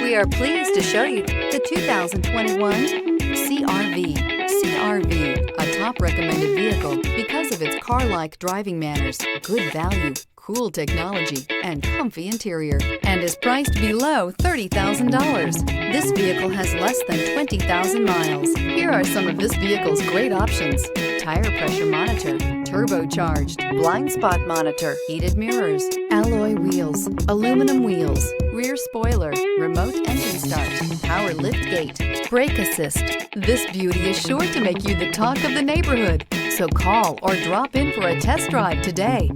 We are pleased to show you the 2021 CR-V. CR-V, a top recommended vehicle because of its car-like driving manners, good value, cool technology, and comfy interior, and is priced below $30,000. This vehicle has less than 20,000 miles. Here are some of this vehicle's great options: tire pressure monitor, turbocharged, blind spot monitor, heated mirrors, alloy wheels, aluminum wheels, rear spoiler, remote engine start, power lift gate, brake assist. This beauty is sure to make you the talk of the neighborhood. So call or drop in for a test drive today.